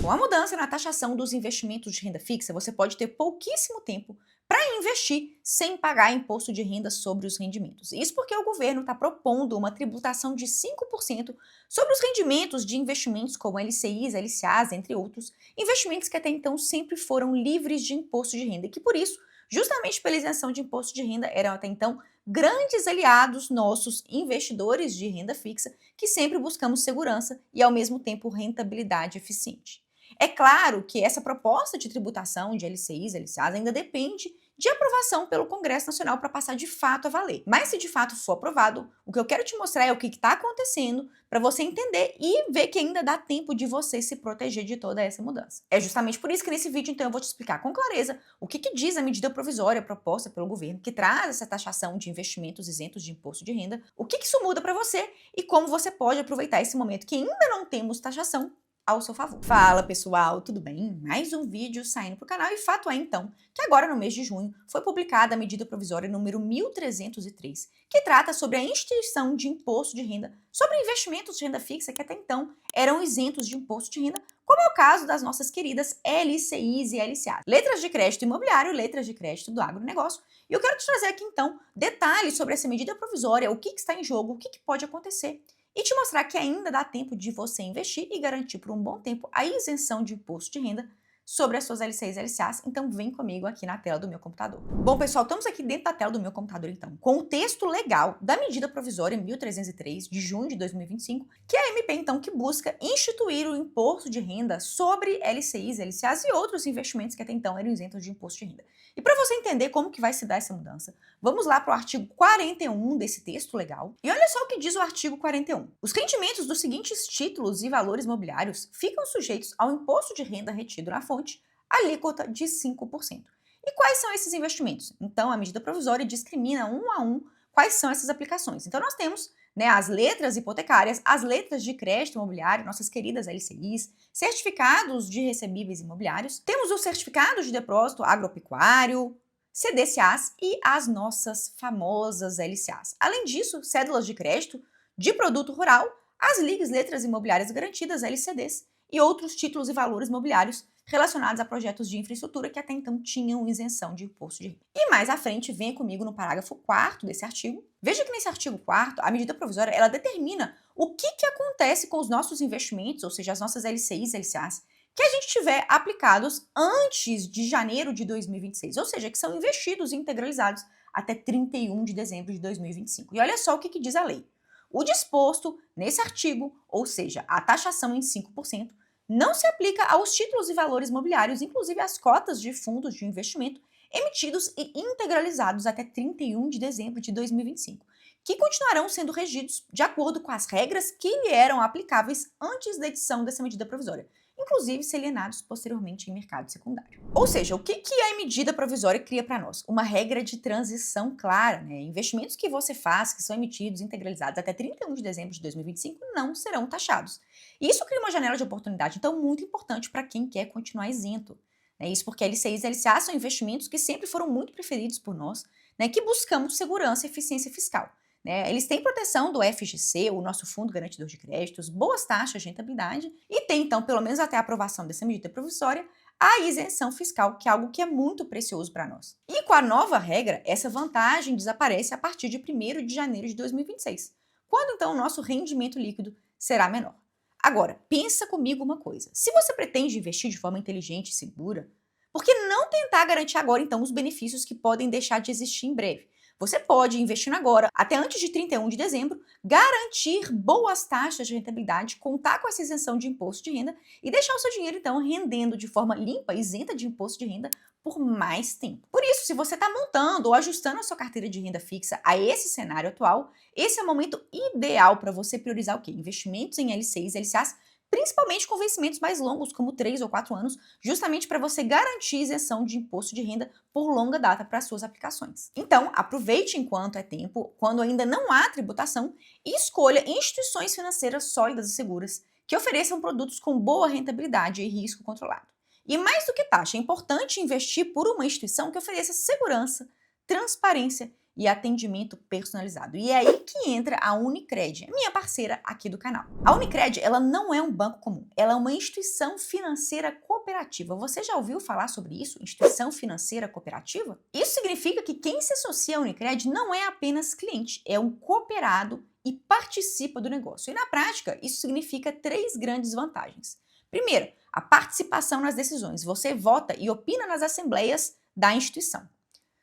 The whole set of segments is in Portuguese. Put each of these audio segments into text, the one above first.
Com a mudança na taxação dos investimentos de renda fixa, você pode ter pouquíssimo tempo para investir sem pagar imposto de renda sobre os rendimentos. Isso porque o governo está propondo uma tributação de 5% sobre os rendimentos de investimentos como LCIs, LCAs, entre outros, investimentos que até então sempre foram livres de imposto de renda e que por isso, justamente pela isenção de imposto de renda, eram até então grandes aliados nossos, investidores de renda fixa, que sempre buscamos segurança e ao mesmo tempo rentabilidade eficiente. É claro que essa proposta de tributação de LCIs, LCAs ainda depende de aprovação pelo Congresso Nacional para passar de fato a valer. Mas se de fato for aprovado, o que eu quero te mostrar é o que está acontecendo para você entender e ver que ainda dá tempo de você se proteger de toda essa mudança. É justamente por isso que nesse vídeo então eu vou te explicar com clareza o que diz a medida provisória proposta pelo governo que traz essa taxação de investimentos isentos de imposto de renda, o que isso muda para você e como você pode aproveitar esse momento que ainda não temos taxação ao seu favor. Fala pessoal, tudo bem? Mais um vídeo saindo para o canal e fato é então que agora no mês de junho foi publicada a medida provisória número 1303, que trata sobre a instituição de imposto de renda sobre investimentos de renda fixa que até então eram isentos de imposto de renda, como é o caso das nossas queridas LCIs e LCAs, letras de crédito imobiliário, letras de crédito do agronegócio. E eu quero te trazer aqui então detalhes sobre essa medida provisória, o que está em jogo, o que pode acontecer e te mostrar que ainda dá tempo de você investir e garantir por um bom tempo a isenção de imposto de renda sobre as suas LCIs e LCAs, então vem comigo aqui na tela do meu computador. Bom, pessoal, estamos aqui dentro da tela do meu computador, então, com o texto legal da medida provisória 1303 de junho de 2025, que é a MP, então, que busca instituir o imposto de renda sobre LCIs, LCAs e outros investimentos que até então eram isentos de imposto de renda. E para você entender como que vai se dar essa mudança, vamos lá para o artigo 41 desse texto legal. E olha só o que diz o artigo 41. Os rendimentos dos seguintes títulos e valores imobiliários ficam sujeitos ao imposto de renda retido na fonte, alíquota de 5%. E quais são esses investimentos? Então, a medida provisória discrimina um a um quais são essas aplicações. Então, nós temos as letras hipotecárias, as letras de crédito imobiliário, nossas queridas LCIs, certificados de recebíveis imobiliários, temos os certificados de depósito agropecuário, CDCAs e as nossas famosas LCAs. Além disso, cédulas de crédito de produto rural, as ligas letras imobiliárias garantidas, LCDs, e outros títulos e valores imobiliários relacionados a projetos de infraestrutura que até então tinham isenção de imposto de renda. E mais à frente, venha comigo no parágrafo 4º desse artigo. Veja que nesse artigo 4º, a medida provisória, ela determina o que acontece com os nossos investimentos, ou seja, as nossas LCIs e LCAs, que a gente tiver aplicados antes de janeiro de 2026, ou seja, que são investidos e integralizados até 31 de dezembro de 2025. E olha só o que diz a lei. O disposto nesse artigo, ou seja, a taxação em 5%, não se aplica aos títulos e valores imobiliários, inclusive às cotas de fundos de investimento emitidos e integralizados até 31 de dezembro de 2025, que continuarão sendo regidos de acordo com as regras que lhe eram aplicáveis antes da edição dessa medida provisória, inclusive se alienados posteriormente em mercado secundário. Ou seja, o que a medida provisória cria para nós? Uma regra de transição clara, Investimentos que você faz, que são emitidos e integralizados até 31 de dezembro de 2025, não serão taxados. E isso cria uma janela de oportunidade, então, muito importante para quem quer continuar isento. Isso porque LCIs e LCAs são investimentos que sempre foram muito preferidos por nós, que buscamos segurança e eficiência fiscal. Eles têm proteção do FGC, o nosso Fundo Garantidor de Créditos, boas taxas de rentabilidade e tem, então, pelo menos até a aprovação dessa medida provisória, a isenção fiscal, que é algo que é muito precioso para nós. E com a nova regra, essa vantagem desaparece a partir de 1º de janeiro de 2026, quando, então, o nosso rendimento líquido será menor. Agora, pensa comigo uma coisa. Se você pretende investir de forma inteligente e segura, por que não tentar garantir agora, então, os benefícios que podem deixar de existir em breve? Você pode, investindo agora, até antes de 31 de dezembro, garantir boas taxas de rentabilidade, contar com essa isenção de imposto de renda e deixar o seu dinheiro, então, rendendo de forma limpa, isenta de imposto de renda, por mais tempo. Por isso, se você está montando ou ajustando a sua carteira de renda fixa a esse cenário atual, esse é o momento ideal para você priorizar o quê? Investimentos em LCIs e LCAs, principalmente com vencimentos mais longos, como 3 ou 4 anos, justamente para você garantir isenção de imposto de renda por longa data para suas aplicações. Então, aproveite enquanto é tempo, quando ainda não há tributação, e escolha instituições financeiras sólidas e seguras que ofereçam produtos com boa rentabilidade e risco controlado. E mais do que taxa, é importante investir por uma instituição que ofereça segurança, transparência e atendimento personalizado. E é aí que entra a Unicred, minha parceira aqui do canal. A Unicred, ela não é um banco comum, ela é uma instituição financeira cooperativa. Você já ouviu falar sobre isso? Instituição financeira cooperativa? Isso significa que quem se associa à Unicred não é apenas cliente, é um cooperado e participa do negócio. E na prática, isso significa 3 grandes vantagens. Primeiro, a participação nas decisões. Você vota e opina nas assembleias da instituição.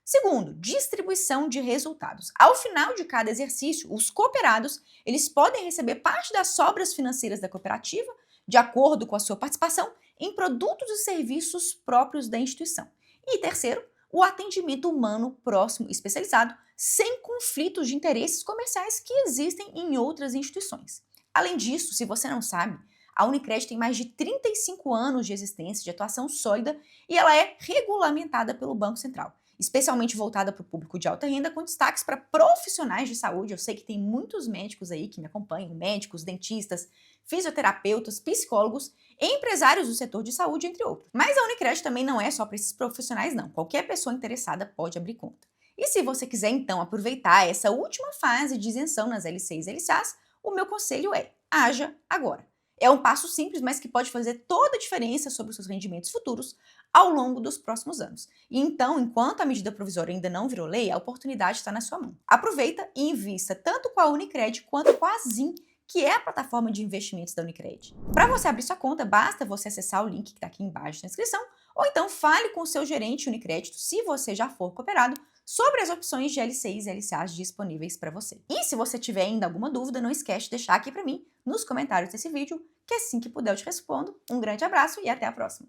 Segundo, distribuição de resultados. Ao final de cada exercício, os cooperados, eles podem receber parte das sobras financeiras da cooperativa, de acordo com a sua participação, em produtos e serviços próprios da instituição. E terceiro, o atendimento humano próximo e especializado, sem conflitos de interesses comerciais que existem em outras instituições. Além disso, se você não sabe, a Unicred tem mais de 35 anos de existência, de atuação sólida, e ela é regulamentada pelo Banco Central, especialmente voltada para o público de alta renda, com destaques para profissionais de saúde. Eu sei que tem muitos médicos aí que me acompanham, médicos, dentistas, fisioterapeutas, psicólogos, empresários do setor de saúde, entre outros. Mas a Unicred também não é só para esses profissionais, não. Qualquer pessoa interessada pode abrir conta. E se você quiser, então, aproveitar essa última fase de isenção nas LCs e LCAs, o meu conselho é: haja agora. É um passo simples, mas que pode fazer toda a diferença sobre os seus rendimentos futuros ao longo dos próximos anos. E então, enquanto a medida provisória ainda não virou lei, a oportunidade está na sua mão. Aproveita e invista tanto com a Unicred quanto com a Zin, que é a plataforma de investimentos da Unicred. Para você abrir sua conta, basta você acessar o link que está aqui embaixo na descrição, ou então fale com o seu gerente Unicrédito, se você já for cooperado, sobre as opções de LCIs e LCAs disponíveis para você. E se você tiver ainda alguma dúvida, não esquece de deixar aqui para mim nos comentários desse vídeo, que assim que puder eu te respondo. Um grande abraço e até a próxima!